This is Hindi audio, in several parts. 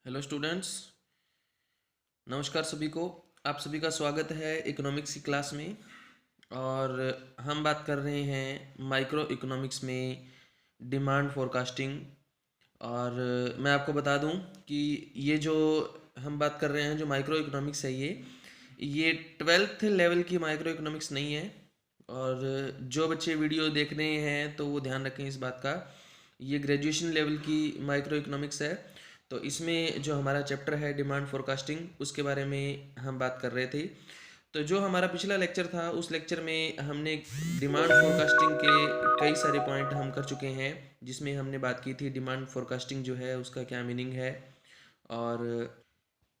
हेलो स्टूडेंट्स, नमस्कार सभी को। आप सभी का स्वागत है इकोनॉमिक्स की क्लास में। और हम बात कर रहे हैं माइक्रो इकोनॉमिक्स में डिमांड फोरकास्टिंग। और मैं आपको बता दूं कि ये जो हम बात कर रहे हैं, जो माइक्रो इकोनॉमिक्स है, ये 12th लेवल की माइक्रो इकोनॉमिक्स नहीं है। और जो बच्चे वीडियो देख रहे हैं तो वो ध्यान रखें इस बात का, ये ग्रेजुएशन लेवल की माइक्रो इकोनॉमिक्स है। तो इसमें जो हमारा चैप्टर है डिमांड फोरकास्टिंग, उसके बारे में हम बात कर रहे थे। तो जो हमारा पिछला लेक्चर था, उस लेक्चर में हमने डिमांड फोरकास्टिंग के कई सारे पॉइंट हम कर चुके हैं, जिसमें हमने बात की थी डिमांड फोरकास्टिंग जो है उसका क्या मीनिंग है। और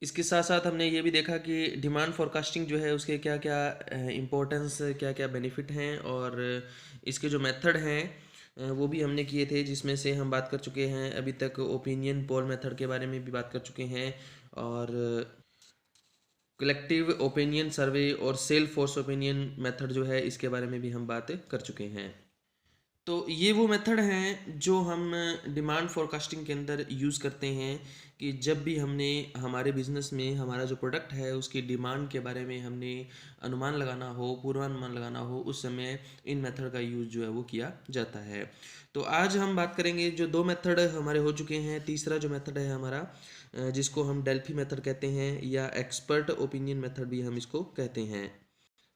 इसके साथ साथ हमने ये भी देखा कि डिमांड फोरकास्टिंग जो है उसके क्या क्या इम्पोर्टेंस, क्या क्या बेनिफिट हैं, और इसके जो मेथड हैं वो भी हमने किए थे, जिसमें से हम बात कर चुके हैं अभी तक। ओपिनियन पोल मेथड के बारे में भी बात कर चुके हैं, और कलेक्टिव ओपिनियन सर्वे और सेल्फ फोर्स ओपिनियन मेथड जो है इसके बारे में भी हम बात कर चुके हैं। तो ये वो मेथड हैं जो हम डिमांड फोरकास्टिंग के अंदर यूज़ करते हैं, कि जब भी हमने हमारे बिजनेस में हमारा जो प्रोडक्ट है उसकी डिमांड के बारे में हमने अनुमान लगाना हो, पूर्वानुमान लगाना हो, उस समय इन मेथड का यूज़ जो है वो किया जाता है। तो आज हम बात करेंगे, जो दो मेथड हमारे हो चुके हैं, तीसरा जो मेथड है हमारा, जिसको हम डेल्फी मेथड कहते हैं, या एक्सपर्ट ओपिनियन मेथड भी हम इसको कहते हैं।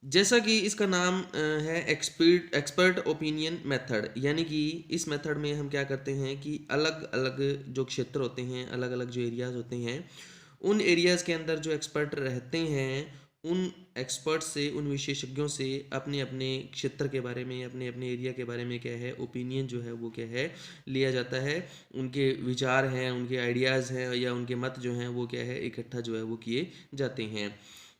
जैसा कि इसका नाम है एक्सपर्ट ओपिनियन मेथड, यानी कि इस मेथड में हम क्या करते हैं कि अलग अलग जो क्षेत्र होते हैं, अलग अलग जो एरियाज होते हैं, उन एरियाज़ के अंदर जो एक्सपर्ट रहते हैं, उन एक्सपर्ट से, उन विशेषज्ञों से अपने अपने क्षेत्र के बारे में, अपने अपने एरिया के बारे में क्या है ओपिनियन जो है वो क्या है लिया जाता है। उनके विचार हैं, उनके आइडियाज़ हैं, या उनके मत जो हैं वो क्या है इकट्ठा जो है वो किए जाते हैं।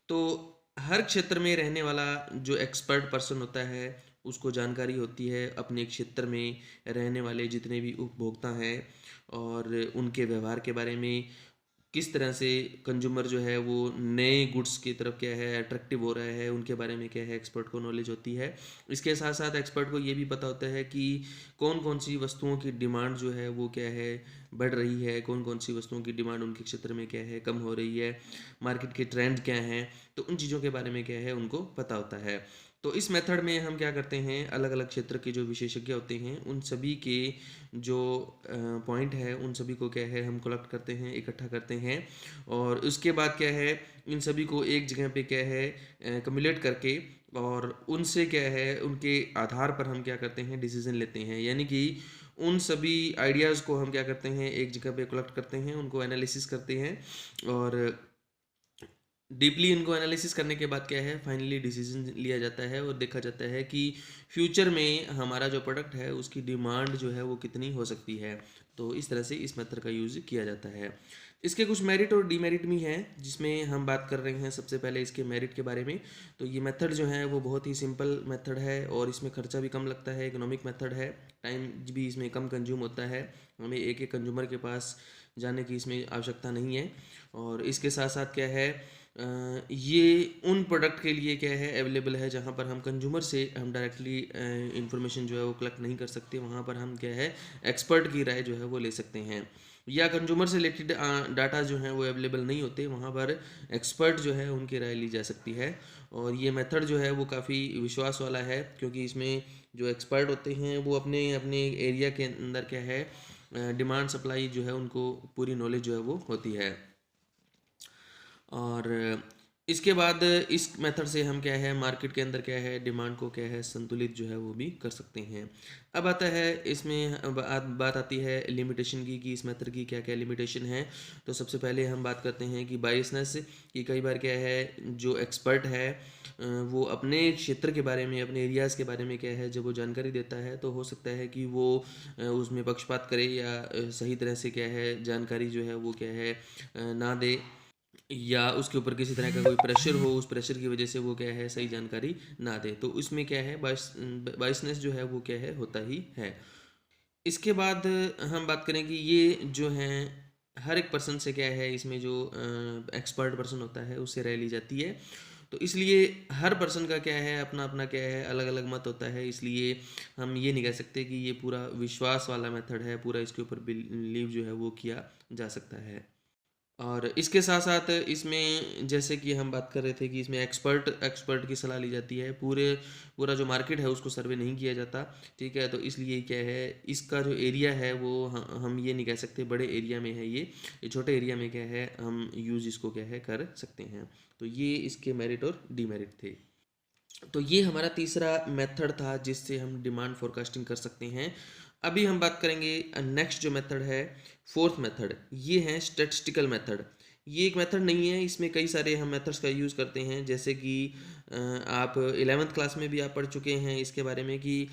तो हर क्षेत्र में रहने वाला जो एक्सपर्ट पर्सन होता है, उसको जानकारी होती है अपने क्षेत्र में रहने वाले जितने भी उपभोक्ता हैं, और उनके व्यवहार के बारे में, किस तरह से कंज्यूमर जो है वो नए गुड्स की तरफ क्या है अट्रैक्टिव हो रहा है, उनके बारे में क्या है एक्सपर्ट को नॉलेज होती है। इसके साथ साथ एक्सपर्ट को ये भी पता होता है कि कौन कौन सी वस्तुओं की डिमांड जो है वो क्या है बढ़ रही है, कौन कौन सी वस्तुओं की डिमांड उनके क्षेत्र में क्या है कम हो रही है, मार्केट के ट्रेंड क्या हैं। तो उन चीज़ों के बारे में क्या है उनको पता होता है। तो इस मेथड में हम क्या करते हैं, अलग अलग क्षेत्र के जो विशेषज्ञ होते हैं उन सभी के जो पॉइंट है, उन सभी को क्या है हम कलेक्ट करते हैं, इकट्ठा करते हैं। और उसके बाद क्या है इन सभी को एक जगह पे क्या है कम्युलेट करके, और उनसे क्या है उनके आधार पर हम क्या करते हैं डिसीजन लेते हैं। यानी कि उन सभी आइडियाज़ को हम क्या करते हैं एक जगह पे कलेक्ट करते हैं, उनको एनालिसिस करते हैं, और डीपली इनको एनालिसिस करने के बाद क्या है फाइनली डिसीजन लिया जाता है, और देखा जाता है कि फ्यूचर में हमारा जो प्रोडक्ट है उसकी डिमांड जो है वो कितनी हो सकती है। तो इस तरह से इस मेथड का यूज़ किया जाता है। इसके कुछ मेरिट और डीमेरिट भी हैं, जिसमें हम बात कर रहे हैं सबसे पहले इसके मेरिट के बारे में। तो ये मेथड जो है वो बहुत ही सिंपल मेथड है, और इसमें खर्चा भी कम लगता है, इकोनॉमिक मेथड है, टाइम भी इसमें कम कंज्यूम होता है, हमें एक एक कंज्यूमर के पास जाने की इसमें आवश्यकता नहीं है। और इसके साथ साथ क्या है ये उन प्रोडक्ट के लिए क्या है अवेलेबल है जहाँ पर हम कंज्यूमर से हम डायरेक्टली इंफॉर्मेशन जो है वो कलेक्ट नहीं कर सकते, वहाँ पर हम क्या है एक्सपर्ट की राय जो है वो ले सकते हैं। या कंज्यूमर से रिलेटेड डाटा जो है वो अवेलेबल नहीं होते, वहाँ पर एक्सपर्ट जो है उनकी राय ली जा सकती है। और ये मेथड जो है वो काफ़ी विश्वास वाला है, क्योंकि इसमें जो एक्सपर्ट होते हैं वो अपने अपने एरिया के अंदर क्या है डिमांड सप्लाई जो है उनको पूरी नॉलेज जो है वो होती है। और इसके बाद इस मेथड से हम क्या है मार्केट के अंदर क्या है डिमांड को क्या है संतुलित जो है वो भी कर सकते हैं। अब आता है इसमें बात आती है लिमिटेशन की, कि इस मेथड की क्या क्या लिमिटेशन है। तो सबसे पहले हम बात करते हैं कि बायसनेस, कि कई बार क्या है जो एक्सपर्ट है वो अपने क्षेत्र के बारे में, अपने एरियाज़ के बारे में क्या है जब वो जानकारी देता है, तो हो सकता है कि वो उसमें पक्षपात करे, या सही तरह से क्या है जानकारी जो है वो क्या है ना दे, या उसके ऊपर किसी तरह का कोई प्रेशर हो, उस प्रेशर की वजह से वो क्या है सही जानकारी ना दे। तो उसमें क्या है बायसनेस जो है वो क्या है होता ही है। इसके बाद हम बात करें कि ये जो है हर एक पर्सन से क्या है, इसमें जो एक्सपर्ट पर्सन होता है उससे राय ली जाती है। तो इसलिए हर पर्सन का क्या है अपना अपना क्या है अलग अलग मत होता है, इसलिए हम ये नहीं कह सकते कि ये पूरा विश्वास वाला मेथड है, पूरा इसके ऊपर बिलीव जो है वो किया जा सकता है। और इसके साथ साथ इसमें जैसे कि हम बात कर रहे थे कि इसमें एक्सपर्ट की सलाह ली जाती है, पूरा जो मार्केट है उसको सर्वे नहीं किया जाता, ठीक है। तो इसलिए क्या है, इसका जो एरिया है वो हम ये नहीं कह सकते बड़े एरिया में है, ये छोटे एरिया में क्या है हम यूज़ इसको क्या है कर सकते हैं। तो ये इसके मेरिट और डीमेरिट थे। तो ये हमारा तीसरा मेथड था जिससे हम डिमांड फोरकास्टिंग कर सकते हैं। अभी हम बात करेंगे नेक्स्ट जो मेथड है, फोर्थ मेथड, ये है स्टैटिस्टिकल मेथड। ये एक मेथड नहीं है, इसमें कई सारे हम मेथड्स का यूज़ करते हैं, जैसे कि आप 11th क्लास में भी आप पढ़ चुके हैं इसके बारे में कि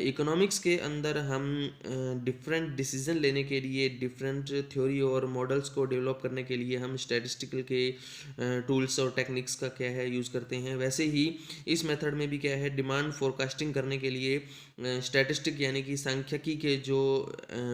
इकोनॉमिक्स के अंदर हम डिफरेंट डिसीजन लेने के लिए, डिफरेंट थ्योरी और मॉडल्स को डेवलप करने के लिए हम स्टैटिस्टिकल के टूल्स और टेक्निक्स का क्या है यूज़ करते हैं। वैसे ही इस मेथड में भी क्या है, डिमांड फोरकास्टिंग करने के लिए स्टैटिस्टिक यानी कि सांख्यिकी के जो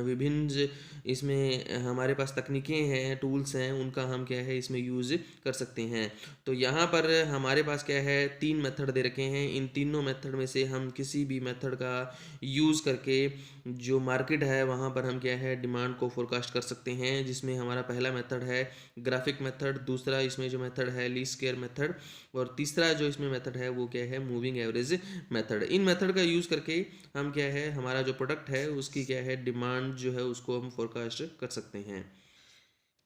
विभिन्न इसमें हमारे पास तकनीकें हैं, टूल्स हैं, उनका हम क्या है इसमें यूज़ कर सकते हैं। तो यहाँ पर हमारे पास क्या है, 3 मेथड दे रखे हैं। इन तीनों मेथड में से हम किसी भी मेथड का यूज़ करके जो मार्केट है वहाँ पर हम क्या है डिमांड को फोरकास्ट कर सकते हैं, जिसमें हमारा पहला मेथड है ग्राफिक मेथड, दूसरा इसमें जो मेथड है लीस्ट स्क्वायर मेथड, और तीसरा जो इसमें मेथड है वो क्या है मूविंग एवरेज मेथड। इन मेथड का यूज़ करके हम क्या है हमारा जो प्रोडक्ट है उसकी क्या है डिमांड जो है उसको हम फोरकास्ट कर सकते हैं।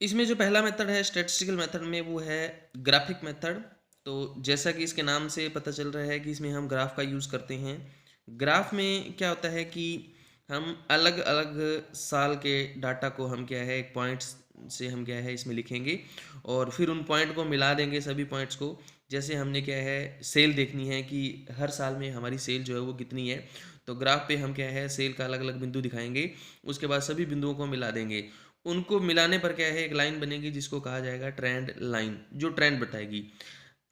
इसमें जो पहला मेथड है स्टैटिस्टिकल मेथड में, वो है ग्राफिक मेथड। तो जैसा कि इसके नाम से पता चल रहा है कि इसमें हम ग्राफ का यूज़ करते हैं। ग्राफ में क्या होता है कि हम अलग अलग साल के डाटा को हम क्या है एक पॉइंट्स से हम क्या है इसमें लिखेंगे, और फिर उन पॉइंट को मिला देंगे सभी पॉइंट्स को। जैसे हमने क्या है सेल देखनी है कि हर साल में हमारी सेल जो है वो कितनी है, तो ग्राफ पे हम क्या है सेल का अलग अलग बिंदु दिखाएंगे, उसके बाद सभी बिंदुओं को मिला देंगे। उनको मिलाने पर क्या है एक लाइन बनेगी जिसको कहा जाएगा ट्रेंड लाइन, जो ट्रेंड बताएगी।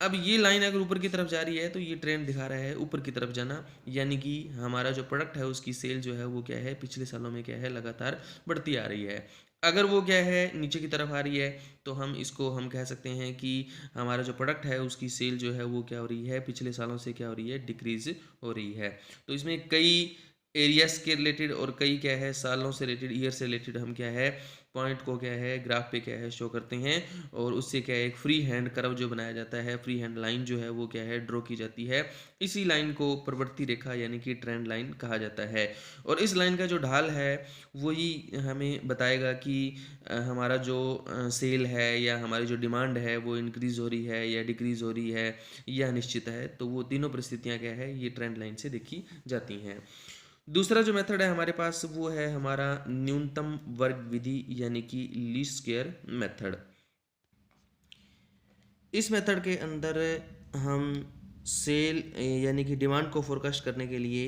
अब ये लाइन अगर ऊपर की तरफ जा रही है तो ये ट्रेंड दिखा रहा है ऊपर की तरफ जाना, यानी कि हमारा जो प्रोडक्ट है उसकी सेल जो है वो क्या है पिछले सालों में क्या है लगातार बढ़ती आ रही है। अगर वो क्या है नीचे की तरफ आ रही है तो हम इसको हम कह सकते हैं कि हमारा जो प्रोडक्ट है उसकी सेल जो है वो क्या हो रही है पिछले सालों से क्या हो रही है डिक्रीज हो रही है। तो इसमें कई एरियाज के रिलेटेड और कई क्या है सालों से रिलेटेड, ईयर से रिलेटेड हम क्या है पॉइंट को क्या है ग्राफ पे क्या है शो करते हैं, और उससे क्या है एक फ्री हैंड कर्व जो बनाया जाता है, फ्री हैंड लाइन जो है वो क्या है ड्रॉ की जाती है। इसी लाइन को प्रवृत्ति रेखा यानी कि ट्रेंड लाइन कहा जाता है। और इस लाइन का जो ढाल है वही हमें बताएगा कि हमारा जो सेल है या हमारी जो डिमांड है वो इंक्रीज़ हो रही है या डिक्रीज़ हो रही है या निश्चित है। तो वो तीनों परिस्थितियाँ क्या है ये ट्रेंड लाइन से देखी जाती हैं। दूसरा जो मेथड है हमारे पास वो है हमारा न्यूनतम वर्ग विधि यानी कि लीस्ट स्क्वायर मेथड। इस मेथड के अंदर हम सेल यानी कि डिमांड को फोरकास्ट करने के लिए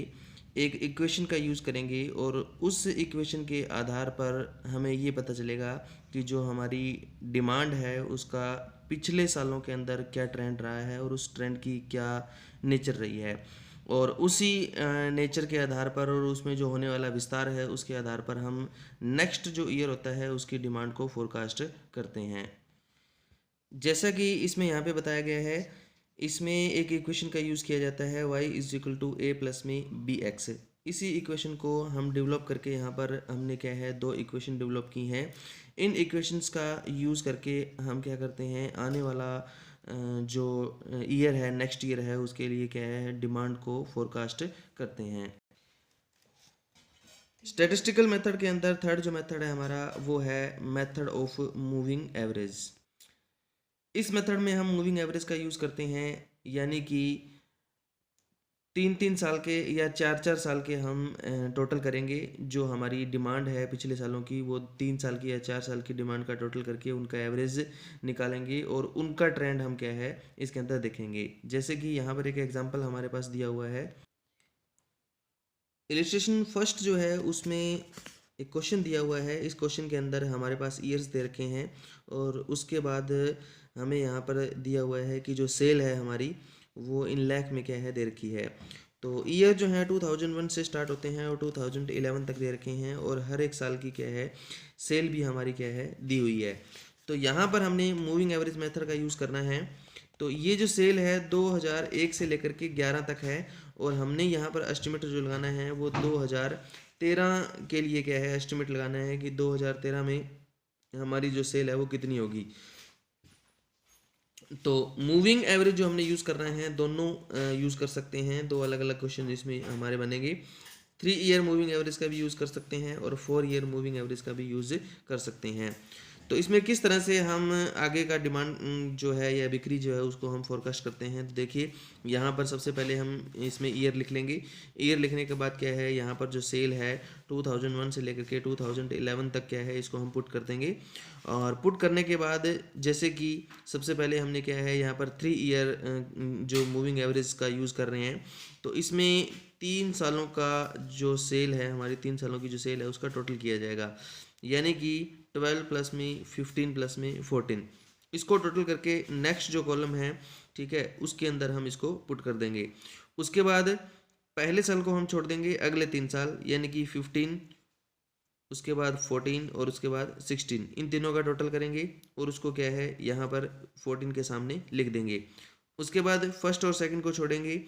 एक इक्वेशन का यूज़ करेंगे, और उस इक्वेशन के आधार पर हमें ये पता चलेगा कि जो हमारी डिमांड है उसका पिछले सालों के अंदर क्या ट्रेंड रहा है और उस ट्रेंड की क्या नेचर रही है, और उसी नेचर के आधार पर और उसमें जो होने वाला विस्तार है उसके आधार पर हम नेक्स्ट जो ईयर होता है उसकी डिमांड को फोरकास्ट करते हैं। जैसा कि इसमें यहाँ पे बताया गया है, इसमें एक इक्वेशन का यूज़ किया जाता है y is equal to a plus में बी एक्स। इसी इक्वेशन को हम डेवलप करके यहाँ पर हमने क्या है 2 इक्वेशन डेवलप की हैं। इन इक्वेशंस का यूज़ करके हम क्या करते हैं आने वाला जो ईयर है नेक्स्ट ईयर है उसके लिए क्या है डिमांड को फोरकास्ट करते हैं। स्टैटिस्टिकल मेथड के अंदर थर्ड जो मेथड है हमारा वो है मेथड ऑफ मूविंग एवरेज। इस मेथड में हम मूविंग एवरेज का यूज़ करते हैं, यानी कि 3-3 साल के या 4-4 साल के हम टोटल करेंगे। जो हमारी डिमांड है पिछले सालों की वो 3 साल की या 4 साल की डिमांड का टोटल करके उनका एवरेज निकालेंगे और उनका ट्रेंड हम क्या है इसके अंदर देखेंगे। जैसे कि यहाँ पर एक एग्जांपल हमारे पास दिया हुआ है, इलिस्ट्रेशन फर्स्ट जो है उसमें एक क्वेश्चन दिया हुआ है। इस क्वेश्चन के अंदर हमारे पास ईयर्स दे रखे हैं और उसके बाद हमें यहाँ पर दिया हुआ है कि जो सेल है हमारी वो इन लाख में क्या है दे रखी है। तो ईयर जो है 2001 से स्टार्ट होते हैं और 2011 तक दे रखे हैं, और हर एक साल की क्या है सेल भी हमारी क्या है दी हुई है। तो यहाँ पर हमने मूविंग एवरेज मेथड का यूज़ करना है। तो ये जो सेल है 2001 से लेकर के 11 तक है, और हमने यहाँ पर एस्टिमेट जो लगाना है वो 2013 के लिए क्या है एस्टिमेट लगाना है कि 2013 में हमारी जो सेल है वो कितनी होगी। तो मूविंग एवरेज जो हमने यूज़ कर रहे हैं, दोनों यूज़ कर सकते हैं। दो अलग अलग क्वेश्चन इसमें हमारे बनेंगे। 3 ईयर मूविंग एवरेज का भी यूज़ कर सकते हैं और 4 ईयर मूविंग एवरेज का भी यूज़ कर सकते हैं। तो इसमें किस तरह से हम आगे का डिमांड जो है या बिक्री जो है उसको हम फोरकास्ट करते हैं। तो देखिए यहाँ पर सबसे पहले हम इसमें ईयर लिख लेंगे। ईयर लिखने के बाद क्या है, यहाँ पर जो सेल है 2001 से लेकर के 2011 तक क्या है, इसको हम पुट कर देंगे। और पुट करने के बाद जैसे कि सबसे पहले हमने क्या है, यहाँ पर 3 ईयर जो मूविंग एवरेज का यूज़ कर रहे हैं। तो इसमें 3 सालों का जो सेल है, हमारी 3 सालों की जो सेल है उसका टोटल किया जाएगा। यानी कि 12 प्लस में 15 प्लस में 14, इसको टोटल करके नेक्स्ट जो कॉलम है, ठीक है, उसके अंदर हम इसको पुट कर देंगे। उसके बाद पहले साल को हम छोड़ देंगे, अगले 3 साल यानी कि 15, उसके बाद 14 और उसके बाद 16, इन तीनों का टोटल करेंगे और उसको क्या है यहाँ पर 14 के सामने लिख देंगे। उसके बाद फर्स्ट और सेकंड को छोड़ेंगे,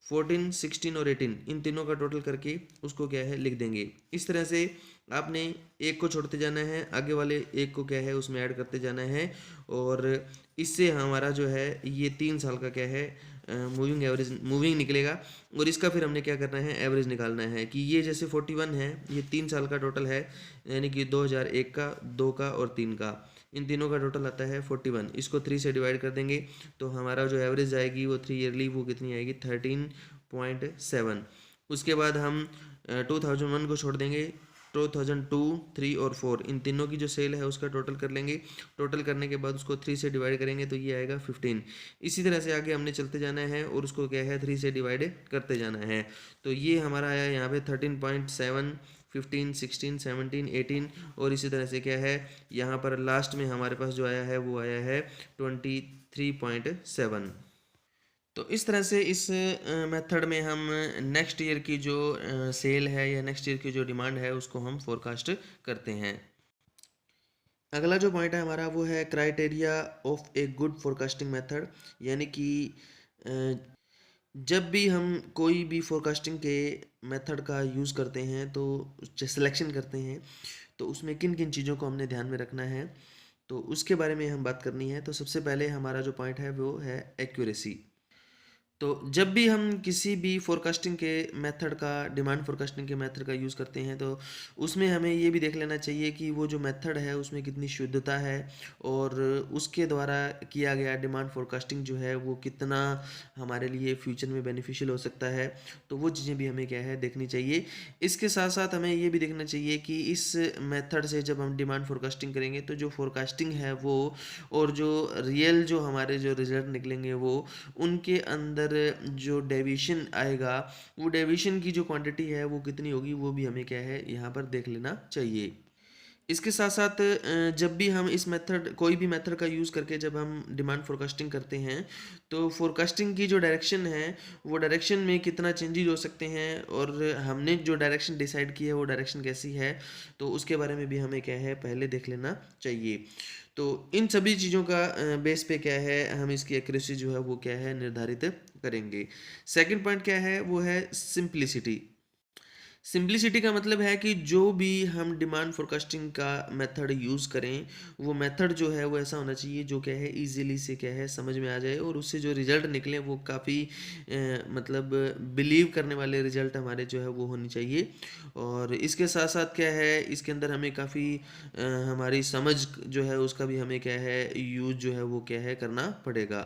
14, 16 और 18, इन तीनों का टोटल करके उसको क्या है लिख देंगे। इस तरह से आपने एक को छोड़ते जाना है, आगे वाले एक को क्या है उसमें ऐड करते जाना है। और इससे हमारा जो है ये 3 साल का क्या है मूविंग एवरेज मूविंग निकलेगा। और इसका फिर हमने क्या करना है, एवरेज निकालना है कि ये जैसे 41 है, ये 3 साल का टोटल है, यानी कि 2001 का, 2 का और 3 का, इन तीनों का टोटल आता है 41। इसको 3 से डिवाइड कर देंगे तो हमारा जो एवरेज आएगी वो 3 ईयरली वो कितनी आएगी, 13.7। उसके बाद हम 2001 को छोड़ देंगे, 2002, 3 और 4, इन तीनों की जो सेल है उसका टोटल कर लेंगे। टोटल करने के बाद उसको 3 से डिवाइड करेंगे तो ये आएगा 15। इसी तरह से आगे हमने चलते जाना है और उसको क्या है 3 से डिवाइड करते जाना है। तो ये हमारा आया यहाँ पे 13.7, 15, 16, 17, 18 और इसी तरह से क्या है यहाँ पर लास्ट में हमारे पास जो आया है वो आया है 23.7। तो इस तरह से इस मेथड में हम नेक्स्ट ईयर की जो सेल है या नेक्स्ट ईयर की जो डिमांड है उसको हम फोरकास्ट करते हैं। अगला जो पॉइंट है हमारा वो है criteria of a good forecasting method. यानी कि अ, जब भी हम कोई भी फोरकास्टिंग के मेथड का यूज़ करते हैं तो सिलेक्शन करते हैं तो उसमें किन किन चीज़ों को हमने ध्यान में रखना है, तो उसके बारे में हम बात करनी है। तो सबसे पहले हमारा जो पॉइंट है वो है एक्यूरेसी। तो जब भी हम किसी भी फोरकास्टिंग के मेथड का डिमांड फोरकास्टिंग के मेथड का यूज़ करते हैं तो उसमें हमें ये भी देख लेना चाहिए कि वो जो मेथड है उसमें कितनी शुद्धता है और उसके द्वारा किया गया डिमांड फोरकास्टिंग जो है वो कितना हमारे लिए फ्यूचर में बेनिफिशियल हो सकता है। तो वो चीज़ें भी हमें क्या है देखनी चाहिए। इसके साथ साथ हमें ये भी देखना चाहिए कि इस मेथड से जब हम डिमांड फोरकास्टिंग करेंगे तो जो फोरकास्टिंग है वो और जो रियल जो हमारे जो रिजल्ट निकलेंगे वो उनके अंदर जो डेविएशन आएगा वो डेविएशन की जो क्वांटिटी है वो कितनी होगी वो भी हमें क्या है यहाँ पर देख लेना चाहिए। इसके साथ साथ जब भी हम इस मेथड कोई भी मेथड का यूज़ करके जब हम डिमांड फोरकास्टिंग करते हैं तो फोरकास्टिंग की जो डायरेक्शन है वो डायरेक्शन में कितना चेंजेस हो सकते हैं और हमने जो डायरेक्शन डिसाइड की है वो डायरेक्शन कैसी है, तो उसके बारे में भी हमें क्या है पहले देख लेना चाहिए। तो इन सभी चीज़ों का बेस पे क्या है हम इसकी एक्यूरेसी जो है वो क्या है निर्धारित करेंगे। सेकंड पॉइंट क्या है वो है सिंप्लिसिटी। सिंप्लिसिटी का मतलब है कि जो भी हम डिमांड फोरकास्टिंग का मेथड यूज़ करें वो मेथड जो है वो ऐसा होना चाहिए जो क्या है इजीली से क्या है समझ में आ जाए और उससे जो रिज़ल्ट निकले वो काफ़ी मतलब बिलीव करने वाले रिज़ल्ट हमारे जो है वो होनी चाहिए। और इसके साथ साथ क्या है इसके अंदर हमें काफ़ी हमारी समझ जो है उसका भी हमें क्या है यूज़ जो है वो क्या है करना पड़ेगा।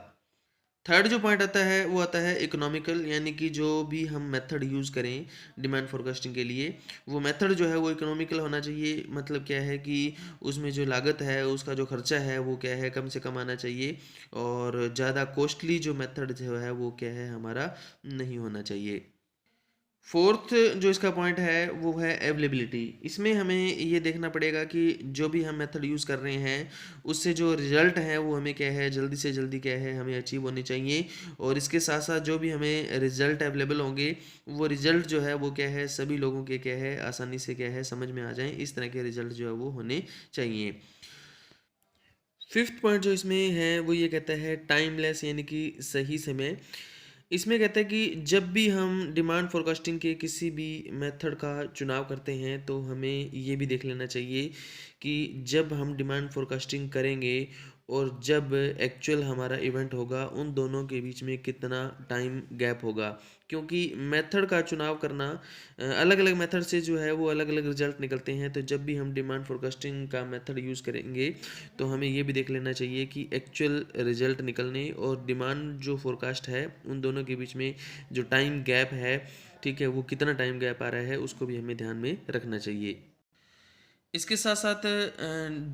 थर्ड जो पॉइंट आता है वो आता है इकोनॉमिकल। यानी कि जो भी हम मेथड यूज़ करें डिमांड फोरकास्टिंग के लिए वो मेथड जो है वो इकोनॉमिकल होना चाहिए। मतलब क्या है कि उसमें जो लागत है उसका जो खर्चा है वो क्या है कम से कम आना चाहिए और ज़्यादा कॉस्टली जो मेथड जो है वो क्या है हमारा नहीं होना चाहिए। फोर्थ जो इसका पॉइंट है वो है अवेलेबिलिटी। इसमें हमें ये देखना पड़ेगा कि जो भी हम मेथड यूज़ कर रहे हैं उससे जो रिज़ल्ट है वो हमें क्या है जल्दी से जल्दी क्या है हमें अचीव होने चाहिए। और इसके साथ साथ जो भी हमें रिज़ल्ट अवेलेबल होंगे वो रिज़ल्ट जो है वो क्या है सभी लोगों के क्या है आसानी से क्या है समझ में आ जाए, इस तरह के रिज़ल्ट जो है वो होने चाहिए। फिफ्थ पॉइंट जो इसमें है वो ये कहता है टाइमलेस, यानी कि सही समय। इसमें कहते हैं कि जब भी हम डिमांड फोरकास्टिंग के किसी भी मेथड का चुनाव करते हैं तो हमें ये भी देख लेना चाहिए कि जब हम डिमांड फोरकास्टिंग करेंगे और जब एक्चुअल हमारा इवेंट होगा उन दोनों के बीच में कितना टाइम गैप होगा, क्योंकि मेथड का चुनाव करना अलग अलग मेथड से जो है वो अलग अलग रिजल्ट निकलते हैं। तो जब भी हम डिमांड फोरकास्टिंग का मेथड यूज़ करेंगे तो हमें ये भी देख लेना चाहिए कि एक्चुअल रिजल्ट निकलने और डिमांड जो फोरकास्ट है उन दोनों के बीच में जो टाइम गैप है, ठीक है, वो कितना टाइम गैप आ रहा है उसको भी हमें ध्यान में रखना चाहिए। इसके साथ साथ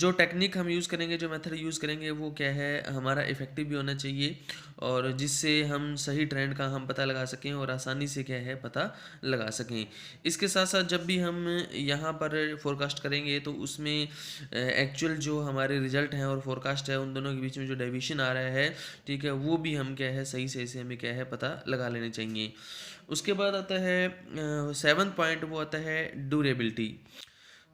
जो टेक्निक हम यूज़ करेंगे, जो मेथड यूज़ करेंगे वो क्या है, हमारा इफ़ेक्टिव भी होना चाहिए और जिससे हम सही ट्रेंड का हम पता लगा सकें और आसानी से क्या है पता लगा सकें। इसके साथ साथ जब भी हम यहाँ पर फोरकास्ट करेंगे तो उसमें एक्चुअल जो हमारे रिजल्ट हैं और फोरकास्ट है उन दोनों के बीच में जो डेविएशन आ रहा है, ठीक है, वो भी हम क्या है सही से हमें क्या है पता लगा लेने चाहिए। उसके बाद आता है 7th पॉइंट, वो आता है ड्यूरेबिलिटी।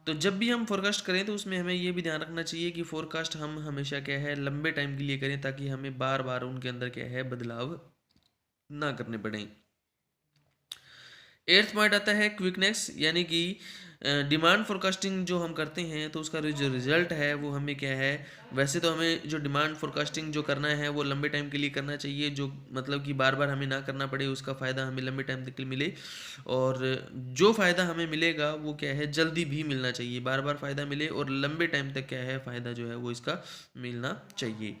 तो जब भी हम फोरकास्ट करें तो उसमें हमें ये भी ध्यान रखना चाहिए कि फोरकास्ट हम हमेशा क्या है लंबे टाइम के लिए करें ताकि हमें बार बार उनके अंदर क्या है बदलाव ना करने पड़े। 8th पॉइंट आता है क्विकनेस, यानी कि डिमांड फोरकास्टिंग जो हम करते हैं तो उसका जो रिजल्ट है वो हमें क्या है, वैसे तो हमें जो डिमांड फोरकास्टिंग जो करना है वो लंबे टाइम के लिए करना चाहिए, जो मतलब कि बार बार हमें ना करना पड़े, उसका फ़ायदा हमें लंबे टाइम तक मिले। और जो फ़ायदा हमें मिलेगा वो क्या है जल्दी भी मिलना चाहिए, बार बार फ़ायदा मिले और लंबे टाइम तक क्या है फ़ायदा जो है वो इसका मिलना चाहिए।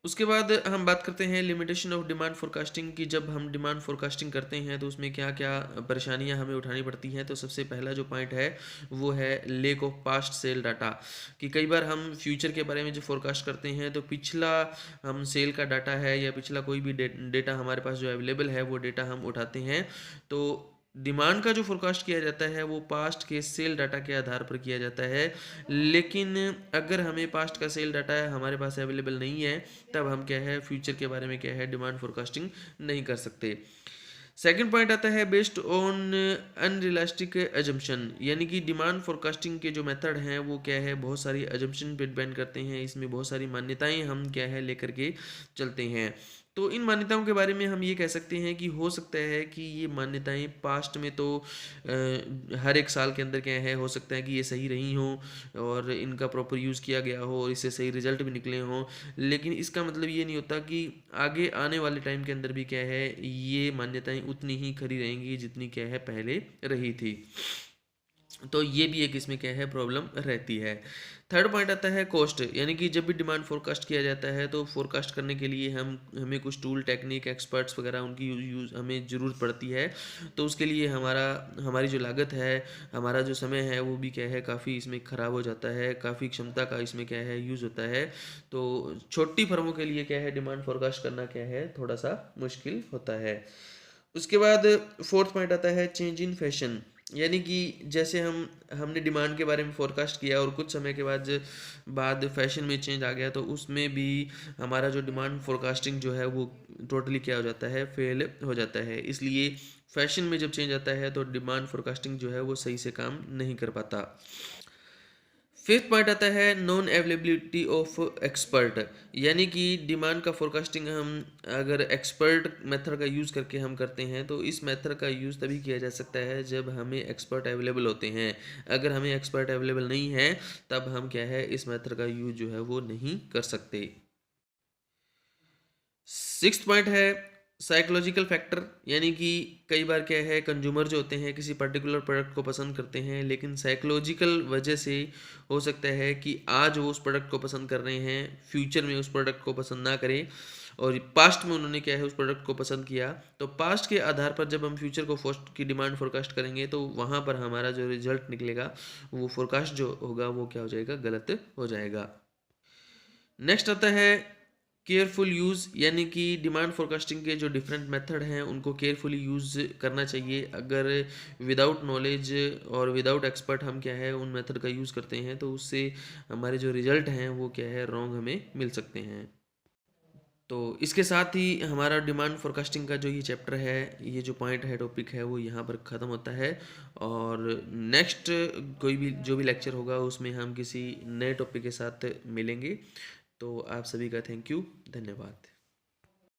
उसके बाद हम बात करते हैं लिमिटेशन ऑफ डिमांड फोरकास्टिंग की। जब हम डिमांड फोरकास्टिंग करते हैं तो उसमें क्या क्या परेशानियां हमें उठानी पड़ती हैं। तो सबसे पहला जो पॉइंट है वो है lack of past sale data, कि कई बार हम फ्यूचर के बारे में जो फोरकास्ट करते हैं तो पिछला हम सेल का डाटा है या पिछला कोई भी डेटा हमारे पास जो अवेलेबल है वो डेटा हम उठाते हैं। तो डिमांड का जो फोरकास्ट किया जाता है वो पास्ट के सेल डाटा के आधार पर किया जाता है, लेकिन अगर हमें पास्ट का सेल डाटा हमारे पास अवेलेबल नहीं है तब हम क्या है फ्यूचर के बारे में क्या है डिमांड फोरकास्टिंग नहीं कर सकते। सेकंड पॉइंट आता है बेस्ड ऑन अनरियलिस्टिक एजम्पशन, यानी कि डिमांड फोरकास्टिंग के जो मेथड हैं वो क्या है बहुत सारी एजम्पशन पे डिपेंड करते हैं, इसमें बहुत सारी मान्यताएं हम क्या है लेकर के चलते हैं। तो इन मान्यताओं के बारे में हम ये कह सकते हैं कि हो सकता है कि ये मान्यताएं पास्ट में तो हर एक साल के अंदर क्या है हो सकता है कि ये सही रही हों और इनका प्रॉपर यूज़ किया गया हो और इससे सही रिजल्ट भी निकले हों, लेकिन इसका मतलब ये नहीं होता कि आगे आने वाले टाइम के अंदर भी क्या है ये मान्यताएं उतनी ही खरी रहेंगी जितनी क्या है पहले रही थी। तो ये भी एक इसमें क्या है प्रॉब्लम रहती है। थर्ड पॉइंट आता है कॉस्ट, यानी कि जब भी डिमांड फोरकास्ट किया जाता है तो फोरकास्ट करने के लिए हमें कुछ टूल टेक्निक एक्सपर्ट्स वगैरह उनकी यूज़ हमें ज़रूरत पड़ती है। तो उसके लिए हमारी जो लागत है, हमारा जो समय है वो भी क्या है काफ़ी इसमें ख़राब हो जाता है, काफ़ी क्षमता का इसमें क्या है यूज़ होता है। तो छोटी फर्मों के लिए क्या है डिमांड फोरकास्ट करना क्या है थोड़ा सा मुश्किल होता है। उसके बाद फोर्थ पॉइंट आता है चेंज इन फैशन, यानी कि जैसे हमने डिमांड के बारे में फोरकास्ट किया और कुछ समय के बाद फैशन में चेंज आ गया तो उसमें भी हमारा जो डिमांड फोरकास्टिंग जो है वो टोटली क्या हो जाता है फेल हो जाता है। इसलिए फैशन में जब चेंज आता है तो डिमांड फोरकास्टिंग जो है वो सही से काम नहीं कर पाता। फिफ्थ पॉइंट आता है नॉन अवेलेबिलिटी ऑफ एक्सपर्ट, यानी कि डिमांड का फोरकास्टिंग हम अगर एक्सपर्ट मेथड का यूज़ करके हम करते हैं तो इस मेथड का यूज़ तभी किया जा सकता है जब हमें एक्सपर्ट अवेलेबल होते हैं। अगर हमें एक्सपर्ट अवेलेबल नहीं है तब हम क्या है इस मेथड का यूज़ जो है वो नहीं कर सकते। सिक्स्थ पॉइंट है साइकोलॉजिकल फैक्टर, यानी कि कई बार क्या है कंज्यूमर जो होते हैं किसी पर्टिकुलर प्रोडक्ट को पसंद करते हैं लेकिन साइकोलॉजिकल वजह से हो सकता है कि आज वो उस प्रोडक्ट को पसंद कर रहे हैं, फ्यूचर में उस प्रोडक्ट को पसंद ना करें, और पास्ट में उन्होंने क्या है उस प्रोडक्ट को पसंद किया। तो पास्ट के आधार पर जब हम फ्यूचर को फोस्ट की डिमांड फोरकास्ट करेंगे तो वहाँ पर हमारा जो रिजल्ट निकलेगा वो फोरकास्ट जो होगा वो क्या हो जाएगा गलत हो जाएगा। नेक्स्ट आता है केयरफुल यूज़, यानी कि डिमांड फोरकास्टिंग के जो डिफरेंट मेथड हैं उनको केयरफुली यूज़ करना चाहिए। अगर विदाउट नॉलेज और विदाउट एक्सपर्ट हम क्या है उन मेथड का यूज़ करते हैं तो उससे हमारे जो रिजल्ट हैं वो क्या है रॉन्ग हमें मिल सकते हैं। तो इसके साथ ही हमारा डिमांड फोरकास्टिंग का जो ये चैप्टर है, ये जो पॉइंट है टॉपिक है वो यहाँ पर ख़त्म होता है। और नेक्स्ट कोई भी जो भी लेक्चर होगा उसमें हम किसी नए टॉपिक के साथ मिलेंगे। तो आप सभी का थैंक यू, धन्यवाद।